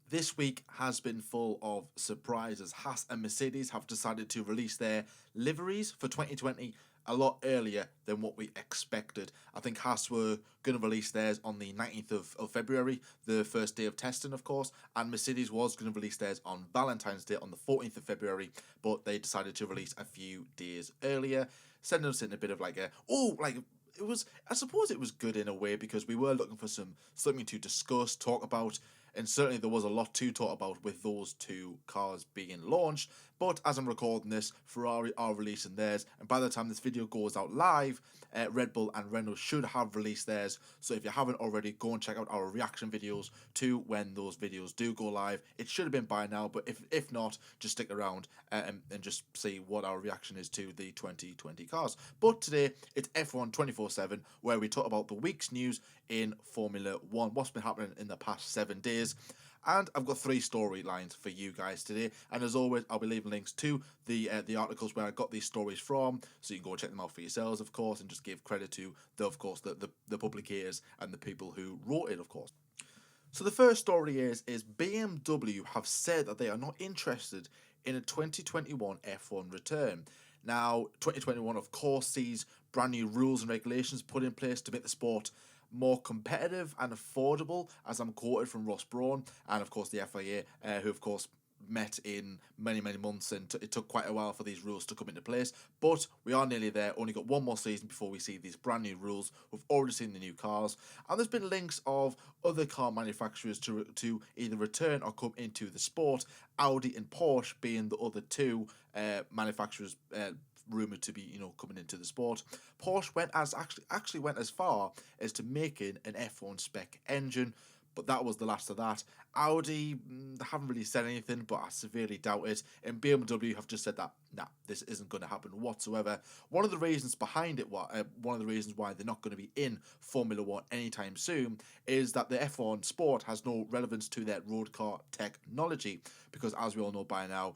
This week has been full of surprises. Haas and Mercedes have decided to release their liveries for 2020 a lot earlier than what we expected. I think Haas were going to release theirs on the 19th of February, the first day of testing, of course, and Mercedes was going to release theirs on Valentine's Day on the 14th of February, but they decided to release a few days earlier, sending us in a bit of it was, I suppose it was good in a way because we were looking for something to discuss, talk about, and certainly there was a lot to talk about with those two cars being launched. But as I'm recording this, Ferrari are releasing theirs, and by the time this video goes out live, Red Bull and Renault should have released theirs. So if you haven't already, go and check out our reaction videos to when those videos do go live. It should have been by now, but if not, just stick around and just see what our reaction is to the 2020 cars. But today, it's F1 24/7, where we talk about the week's news in Formula 1, what's been happening in the past 7 days. And I've got 3 storylines for you guys today. And as always, I'll be leaving links to the articles where I got these stories from, so you can go check them out for yourselves, of course, and just give credit to the publicators and the people who wrote it, of course. So the first story is BMW have said that they are not interested in a 2021 F1 return. Now, 2021, of course, sees brand new rules and regulations put in place to make the sport more competitive and affordable, as I'm quoted from Brawn, and of course the FIA, who of course met in many months, and it took quite a while for these rules to come into place, but we are nearly there. Only got one more season before we see these brand new rules. We've already seen the new cars, and there's been links of other car manufacturers to either return or come into the sport, Audi and Porsche being the other two manufacturers rumored to be, coming into the sport. Porsche actually went as far as to making an F1 spec engine, but that was the last of that. Audi, they haven't really said anything, but I severely doubt it. And BMW have just said that, nah, this isn't going to happen whatsoever. One of the reasons behind it, one of the reasons why they're not going to be in Formula 1 anytime soon, is that the F1 sport has no relevance to their road car technology, because as we all know by now,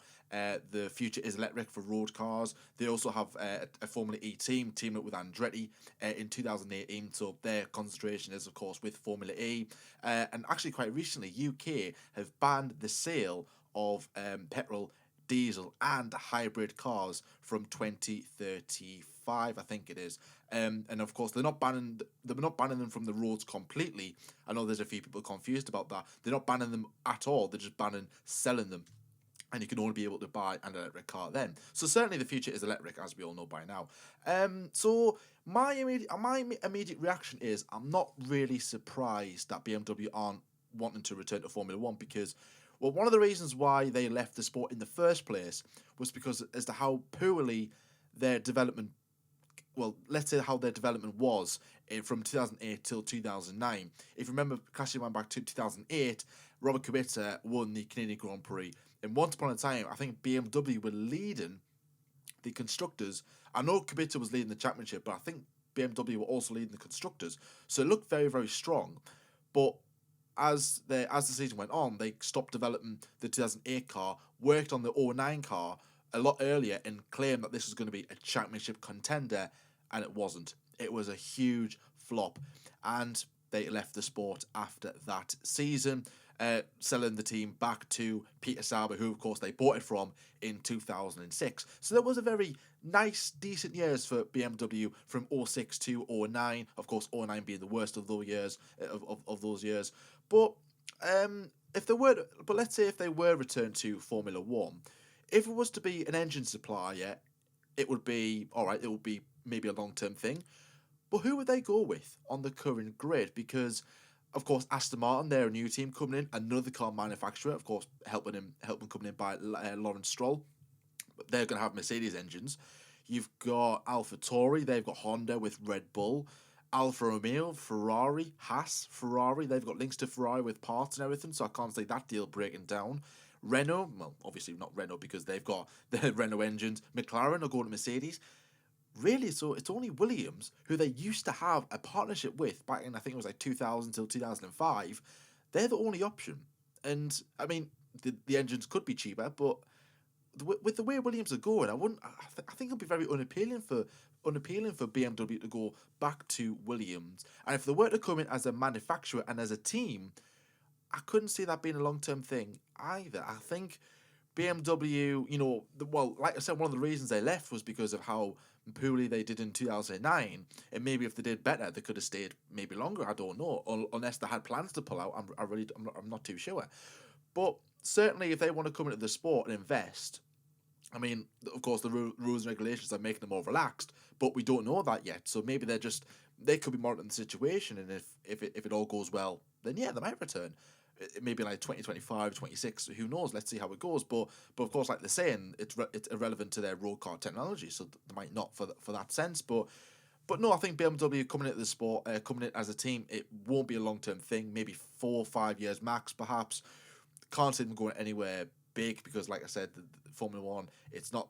the future is electric for road cars. They also have a Formula E teaming up with Andretti in 2018, so their concentration is, of course, with Formula E. And actually, quite recently, UK have banned the sale of petrol, diesel, and hybrid cars from 2035, I think it is. And of course, they're not banning them from the roads completely. I know there's a few people confused about that. They're not banning them at all. They're just banning selling them, and you can only be able to buy an electric car then. So certainly the future is electric, as we all know by now. So my immediate reaction is I'm not really surprised that BMW aren't wanting to return to Formula 1, because, well, one of the reasons why they left the sport in the first place was because as to how poorly their development, well, let's say how their development was from 2008 till 2009. If you remember, casting one back to 2008, Robert Kubica won the Canadian Grand Prix. And once upon a time, I think BMW were leading the constructors. I know Kubica was leading the championship, but I think BMW were also leading the constructors. So it looked very, very strong. But as the season went on, they stopped developing the 2008 car, worked on the 2009 car a lot earlier, and claimed that this was going to be a championship contender, and it wasn't. It was a huge flop, and they left the sport after that season, selling the team back to Peter Sauber, who of course they bought it from in 2006. So that was a very nice, decent years for BMW from 06 to 09. Of course, 09 being the worst of those years. But let's say if they were returned to Formula 1, if it was to be an engine supplier, it would be alright. It would be maybe a long-term thing. But who would they go with on the current grid? Because, of course, Aston Martin, they're a new team coming in, another car manufacturer, of course, helping coming in by Lawrence Stroll. But they're going to have Mercedes engines. You've got AlphaTauri, they've got Honda with Red Bull. Alfa Romeo, Ferrari, Haas, Ferrari, they've got links to Ferrari with parts and everything, so I can't see that deal breaking down. Renault, well, obviously not Renault because they've got the Renault engines. McLaren are going to Mercedes. Really, so it's only Williams, who they used to have a partnership with back in, I think it was like 2000 till 2005. They're the only option. And, I mean, the engines could be cheaper, but with the way Williams are going, I think it'd be very unappealing for BMW to go back to Williams. And if they were to come in as a manufacturer and as a team, I couldn't see that being a long-term thing either. I think BMW, like I said, one of the reasons they left was because of how poorly they did in 2009. And maybe if they did better, they could have stayed maybe longer. I don't know, unless they had plans to pull out. I'm not too sure. But certainly, if they want to come into the sport and invest, I mean, of course, the rules and regulations are making them more relaxed, but we don't know that yet. So maybe they could be monitoring the situation, and if it all goes well, then yeah, they might return. Maybe like 2025, 26, who knows? Let's see how it goes. But of course, like they're saying, it's irrelevant to their road car technology, so they might not for that sense. But no, I think BMW coming into the sport, coming in as a team, it won't be a long term thing. Maybe 4 or 5 years max, perhaps. Can't see them going anywhere big because, like I said, the Formula One, it's not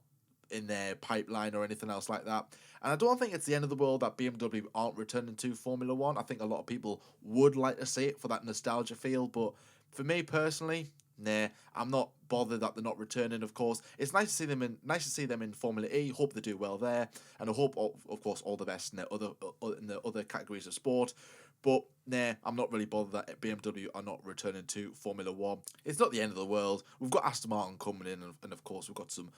in their pipeline or anything else like that. And I don't think it's the end of the world that BMW aren't returning to Formula One. I think a lot of people would like to see it for that nostalgia feel, but for me personally, nah, I'm not bothered that they're not returning. Of course, it's nice to see them in Formula E. Hope they do well there, and I hope, of course, all the best in the other categories of sport. But nah, I'm not really bothered that BMW are not returning to Formula One. It's not the end of the world. We've got Aston Martin coming in, and of course we've got some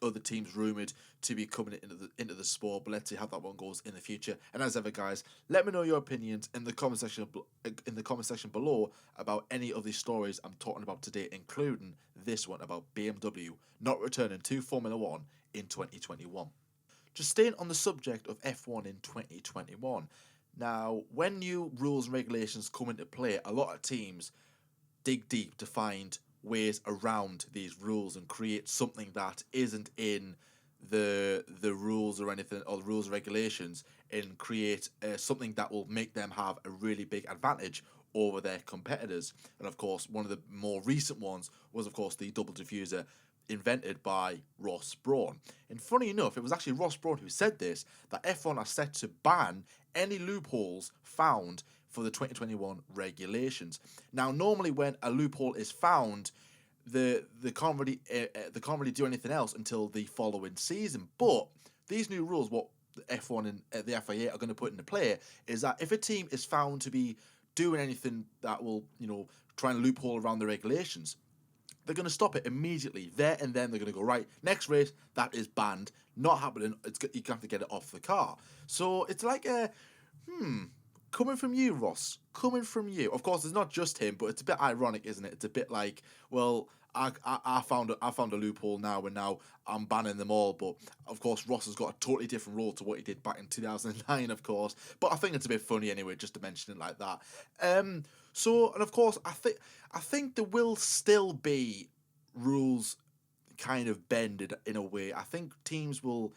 other teams rumoured to be coming into the sport, but let's see how that one goes in the future. And as ever, guys, let me know your opinions in the comment section below about any of these stories I'm talking about today, including this one about BMW not returning to Formula One in 2021. Just staying on the subject of F1 in 2021. Now, when new rules and regulations come into play, a lot of teams dig deep to find ways around these rules and create something that isn't in the rules or anything, or the rules and regulations, and create something that will make them have a really big advantage over their competitors. And of course, one of the more recent ones was, of course, the double diffuser invented by Ross Brawn. And funny enough, it was actually Ross Brawn who said this, that F1 are set to ban any loopholes found for the 2021 regulations. Now, normally when a loophole is found, they can't really do anything else until the following season. But these new rules, what the F1 and the FIA are going to put into play, is that if a team is found to be doing anything that will, try and loophole around the regulations, they're going to stop it immediately. There and then they're going to go, right, next race, that is banned. Not happening. You have to get it off the car. So it's like coming from you, Ross. Coming from you. Of course, it's not just him, but it's a bit ironic, isn't it? It's a bit like, well, I found a loophole now, and now I'm banning them all. But of course, Ross has got a totally different role to what he did back in 2009, of course. But I think it's a bit funny anyway, just to mention it like that. So, and of course, I think there will still be rules kind of bended in a way. I think teams will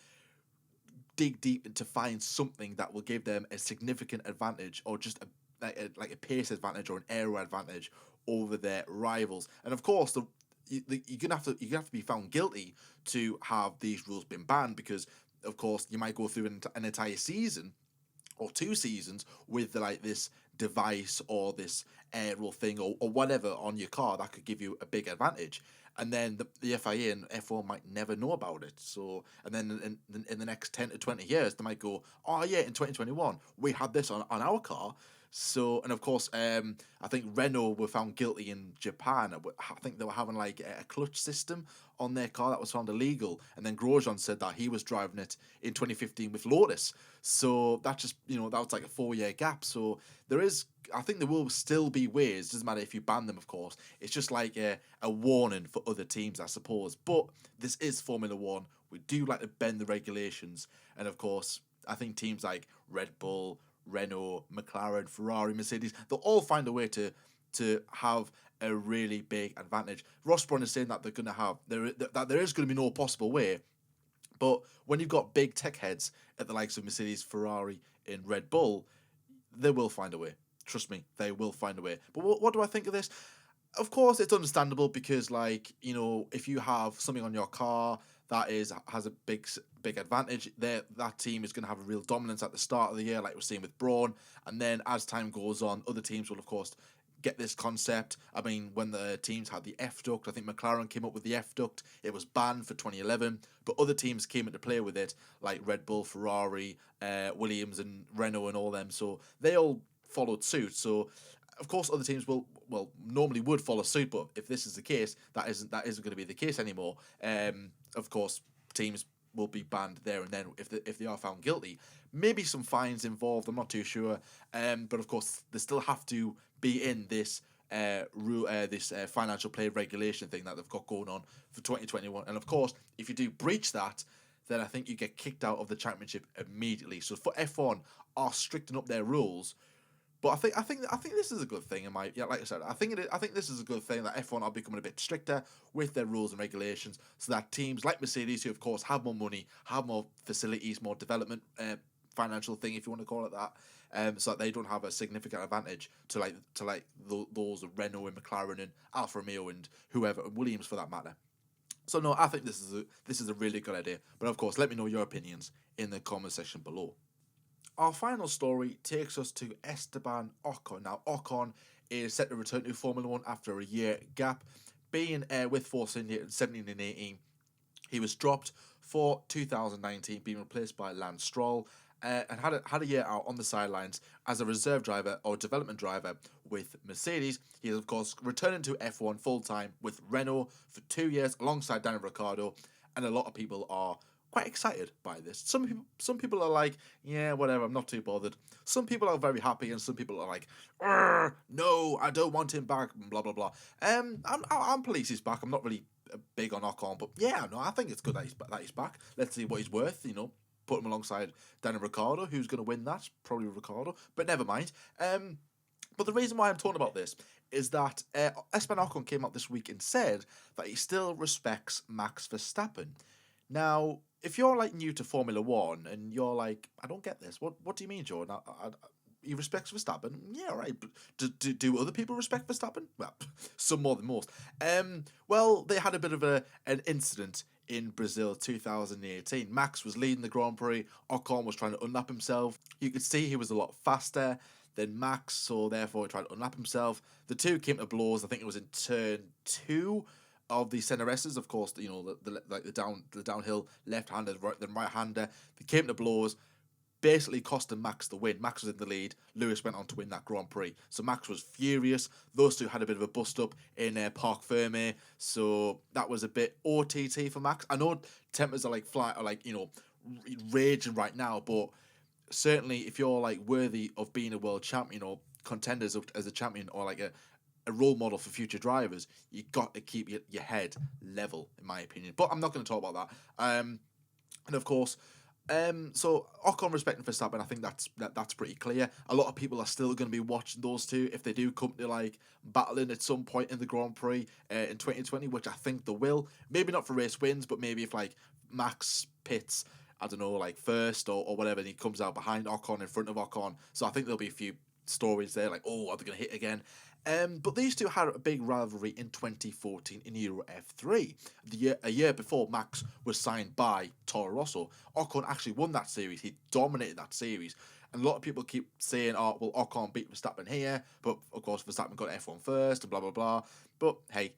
dig deep to find something that will give them a significant advantage, or just like a pace advantage or an aero advantage over their rivals. And of course, you're gonna have to be found guilty to have these rules been banned, because of course you might go through an entire season or 2 seasons with like this device or this aerial thing or whatever on your car that could give you a big advantage, and then the FIA and F1 might never know about it. So, and then in the next 10 to 20 years they might go, oh yeah, in 2021 we had this on our car. So, and of course, I think Renault were found guilty in Japan. I think they were having like a clutch system on their car that was found illegal, and then Grosjean said that he was driving it in 2015 with Lotus. So that just, that was like a 4-year gap. So I think there will still be ways. Doesn't matter if you ban them, of course. It's just like a warning for other teams, I suppose. But this is Formula One. We do like to bend the regulations, and of course, I think teams like Red Bull, Renault, McLaren, Ferrari, Mercedes, they'll all find a way to have a really big advantage. Ross Brawn is saying that there is going to be no possible way, but when you've got big tech heads at the likes of Mercedes, Ferrari, and Red Bull, they will find a way. Trust me, they will find a way. But what do I think of this? Of course, it's understandable because, like, if you have something on your car that has a big advantage, that team is going to have a real dominance at the start of the year, like we're seeing with Brawn, and then as time goes on, other teams will, of course, get this concept. I mean, when the teams had the F duct, I think McLaren came up with the F duct. It was banned for 2011, but other teams came into play with it, like Red Bull, Ferrari, Williams, and Renault, and all them. So they all followed suit. So Of course, other teams will normally would follow suit, but if this is the case, that isn't going to be the case anymore. Of course, teams will be banned there and then if they are found guilty. Maybe some fines involved. I'm not too sure. But of course, they still have to be in this rule, this financial play regulation thing that they've got going on for 2021. And of course, if you do breach that, then I think you get kicked out of the championship immediately. So for F1 are strictening up their rules. But I think this is a good thing. Like I said, I think this is a good thing that F1 are becoming a bit stricter with their rules and regulations, so that teams like Mercedes, who of course have more money, have more facilities, more development, financial thing if you want to call it that, so that they don't have a significant advantage to those of Renault and McLaren and Alfa Romeo and whoever, and Williams for that matter. So no, I think this is a really good idea. But of course, let me know your opinions in the comment section below. Our final story takes us to Esteban Ocon. Now, Ocon is set to return to Formula 1 after a year gap. Being with Force India in 17 and 18, he was dropped for 2019, being replaced by Lance Stroll, and had a year out on the sidelines as a reserve driver or development driver with Mercedes. He is, of course, returning to F1 full-time with Renault for 2 years alongside Daniel Ricciardo, and a lot of people are quite excited by this. Some people are like, yeah, whatever, I'm not too bothered. Some people are very happy, and some people are like, no, I don't want him back, blah blah blah. I'm pleased he's back. I'm not really big on Ocon, but yeah, no, I think it's good that he's back. Let's see what he's worth, put him alongside Daniel Ricciardo. Who's going to win that? Probably Ricciardo, but never mind. But the reason why I'm talking about this is that Esteban Ocon came out this week and said that he still respects Max Verstappen. Now, if you're like new to Formula 1 and you're like, I don't get this, what do you mean, Jordan? He respects Verstappen? Yeah, right. But do other people respect Verstappen? Well, some more than most. Well, they had a bit of an incident in Brazil 2018. Max was leading the Grand Prix. Ocon was trying to unlap himself. You could see he was a lot faster than Max, so therefore he tried to unlap himself. The two came to blows. I think it was in turn 2 of the CNRSs, of course, the downhill left-hander, then right-hander. They came to blows, basically costing Max the win. Max was in the lead. Lewis went on to win that Grand Prix. So Max was furious. Those two had a bit of a bust-up in Parc Ferme, so that was a bit OTT for Max. I know tempers are raging right now, but certainly if you're like worthy of being a world champion or contenders as a champion or like a role model for future drivers, you got to keep your head level, in my opinion. But I'm not going to talk about that. And of course, so Ocon respecting Verstappen, I think that's pretty clear. A lot of people are still going to be watching those two if they do come to like battling at some point in the Grand Prix in 2020, which I think they will. Maybe not for race wins, but maybe if like Max pits, I don't know, like first or whatever, and he comes out behind Ocon, in front of Ocon. So I think there'll be a few stories there, like, oh, are they going to hit again? But these two had a big rivalry in 2014 in Euro F3. A year before Max was signed by Toro Rosso. Ocon actually won that series. He dominated that series. And a lot of people keep saying, oh, well, Ocon beat Verstappen here, but of course Verstappen got F1 first, and blah, blah, blah. But hey,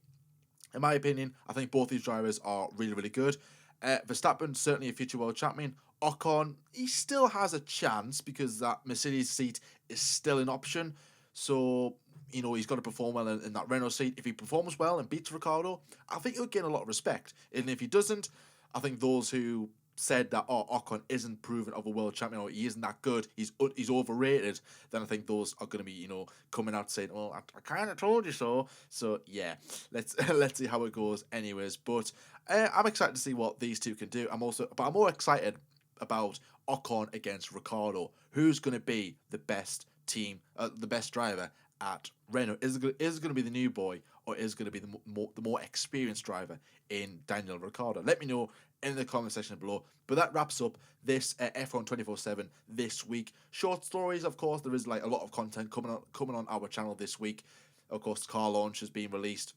in my opinion, I think both these drivers are really, really good. Verstappen, certainly a future world champion. Ocon, he still has a chance because that Mercedes seat is still an option. So, he's got to perform well in that Renault seat. If he performs well and beats Ricciardo, I think he'll gain a lot of respect. And if he doesn't, I think those who said that, Ocon isn't proven of a world champion or he isn't that good, he's overrated, then I think those are going to be, coming out saying, oh, I kind of told you so. So, yeah, let's see how it goes anyways. But I'm excited to see what these two can do. I'm more excited about Ocon against Ricciardo. Who's going to be the best the best driver at Renault? Is it going to be the new boy, or is it going to be the more experienced driver in Daniel Ricciardo? Let me know in the comment section below. But that wraps up this F1 24/7 this week. Short stories, of course. There is like a lot of content coming on our channel this week. Of course, car launch has been released.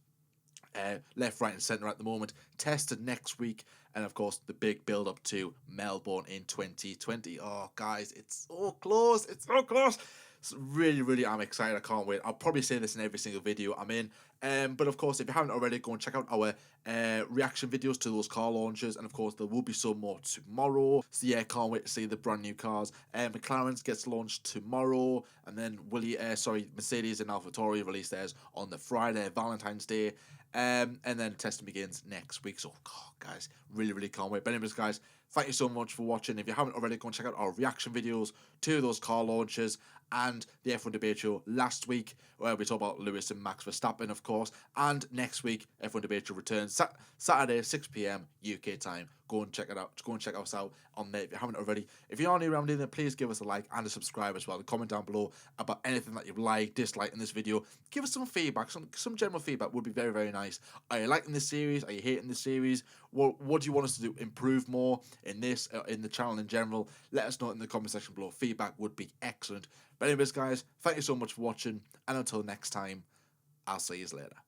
Left, right, and centre at the moment. Tested next week, and of course the big build up to Melbourne in 2020. Oh, guys, it's so close. It's so close. really, really, I'm excited. I can't wait. I'll probably say this in every single video I'm in. But of course, if you haven't already, go and check out our reaction videos to those car launches. And of course, there will be some more tomorrow. So yeah, can't wait to see the brand new cars. McLaren's gets launched tomorrow, and then Mercedes and AlphaTauri release theirs on the Friday, Valentine's Day. And then testing begins next week. So, guys, really, really can't wait. But anyways, guys, thank you so much for watching. If you haven't already, go and check out our reaction videos to those car launches and the F1 debate show last week, where we talk about Lewis and Max Verstappen, of course. And next week, F1 debate show returns Saturday, 6 p.m. UK time. Go and check it out. Go and check us out on there if you haven't already. If you're new around in there, please give us a like and a subscribe as well. And comment down below about anything that you've liked, disliked in this video. Give us some feedback. Some general feedback would be very, very nice. Are you liking this series? Are you hating this series? What do you want us to do? Improve more in this, in the channel in general? Let us know in the comment section below. Feedback would be excellent. But anyways, guys, thank you so much for watching. And until next time, I'll see you later.